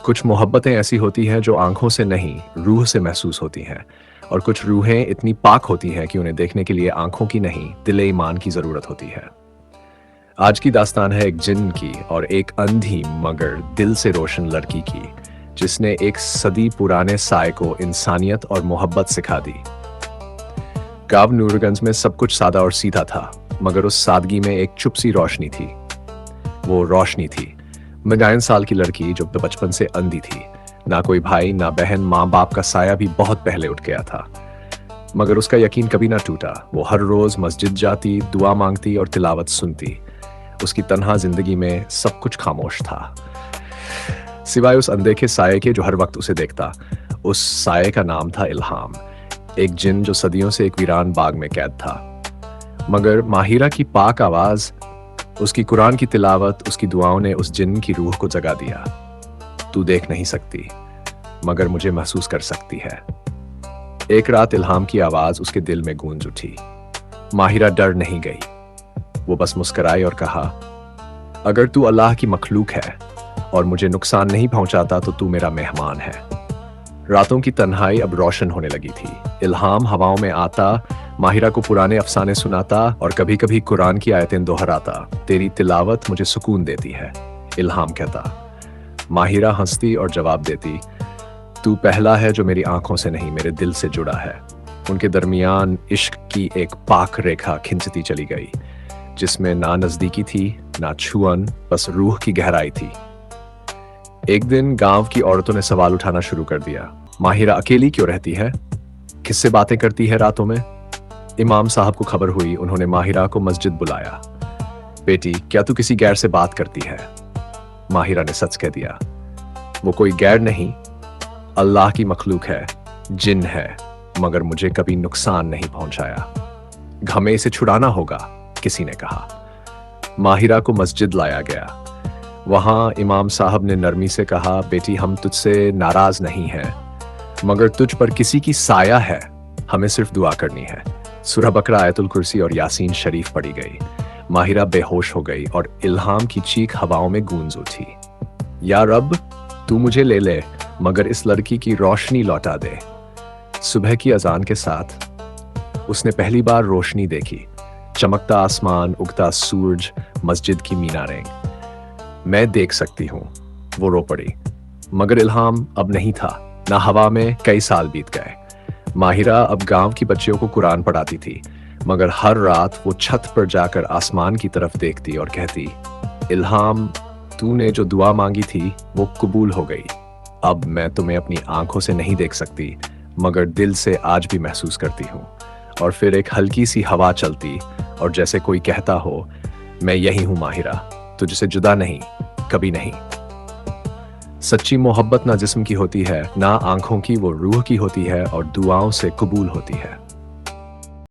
कुछ मोहब्बतें ऐसी होती हैं जो आंखों से नहीं, रूह से महसूस होती हैं। और कुछ रूहें इतनी पाक होती हैं कि उन्हें देखने के लिए आंखों की नहीं, दिल ईमान की ज़रूरत होती है। आज की दास्तान है एक जिन्न की और एक अंधी मगर दिल से रोशन लड़की की, जिसने एक सदी पुराने साए को इंसानियत और मोहब्बत सिखा दी। गाँव नूरगंज में सब कुछ सादा और सीधा था, मगर उस सादगी में एक चुप सी रोशनी थी। वो रोशनी थी मिडाइन साल की लड़की जो बचपन से अंधी थी। ना कोई भाई, ना बहन, माँ बाप का साया भी बहुत पहले उठ गया था, मगर उसका यकीन कभी ना टूटा। वो हर रोज मस्जिद जाती, दुआ मांगती और तिलावत सुनती। उसकी तन्हा जिंदगी में सब कुछ खामोश था, सिवाय उस अनदेखे साये के जो हर वक्त उसे देखता। उस साये का नाम था इल्हाम, एक जिन जो सदियों से एक वीरान बाग में कैद था। मगर माहिरा की पाक आवाज, उसकी कुरान की तिलावत, उसकी दुआओं ने उस जिन की रूह को जगा दिया। तू देख नहीं सकती, मगर मुझे महसूस कर सकती है। एक रात इल्हाम की आवाज उसके दिल में गूंज उठी। माहिरा डर नहीं गई, वो बस मुस्कुराई और कहा, अगर तू अल्लाह की मखलूक है और मुझे नुकसान नहीं पहुंचाता तो तू मेरा मेहमान है। रातों की तन्हाई अब रोशन होने लगी थी। इल्हाम हवाओं में आता, माहिरा को पुराने अफसाने सुनाता और कभी कभी कुरान की आयतें दोहराता। तेरी तिलावत मुझे सुकून देती है, इल्हाम कहता। माहिरा हंसती और जवाब देती, तू पहला है जो मेरी आंखों से नहीं, मेरे दिल से जुड़ा है। उनके दरमियान इश्क की एक पाक रेखा खिंचती चली गई, जिसमें ना नजदीकी थी, ना छुअन, बस रूह की गहराई थी। एक दिन गांव की औरतों ने सवाल उठाना शुरू कर दिया, माहिरा अकेली क्यों रहती है, किससे बातें करती है रातों में। इमाम साहब को खबर हुई, उन्होंने माहिरा को मस्जिद बुलाया। बेटी, क्या तू किसी गैर से बात करती है? माहिरा ने सच कह दिया, वो कोई गैर नहीं, अल्लाह की मखलूक है, जिन है, मगर मुझे कभी नुकसान नहीं पहुंचाया। हमें इसे छुड़ाना होगा, किसी ने कहा। माहिरा को मस्जिद लाया गया। वहां इमाम साहब ने नरमी से कहा, बेटी, हम तुझसे नाराज नहीं हैं, मगर तुझ पर किसी की साया है, हमें सिर्फ दुआ करनी है। सूरह बकरा, आयतुल कुर्सी और यासीन शरीफ पढ़ी गई। माहिरा बेहोश हो गई और इल्हाम की चीख हवाओं में गूंज उठी, या रब, तू मुझे ले ले, मगर इस लड़की की रोशनी लौटा दे। सुबह की अजान के साथ उसने पहली बार रोशनी देखी, चमकता आसमान, उगता सूरज, मस्जिद की मीनारें। मैं देख सकती हूँ, वो रो पड़ी। मगर इल्हाम अब नहीं था, ना हवा में। कई साल बीत गए। माहिरा अब गांव की बच्चियों को कुरान पढ़ाती थी, मगर हर रात वो छत पर जाकर आसमान की तरफ देखती और कहती, इल्हाम, तूने जो दुआ मांगी थी वो कबूल हो गई। अब मैं तुम्हें अपनी आंखों से नहीं देख सकती, मगर दिल से आज भी महसूस करती हूँ। और फिर एक हल्की सी हवा चलती और जैसे कोई कहता हो, मैं यही हूँ माहिरा, तुझसे जुदा नहीं, कभी नहीं। सच्ची मोहब्बत ना जिस्म की होती है, ना आंखों की, वो रूह की होती है और दुआओं से कबूल होती है।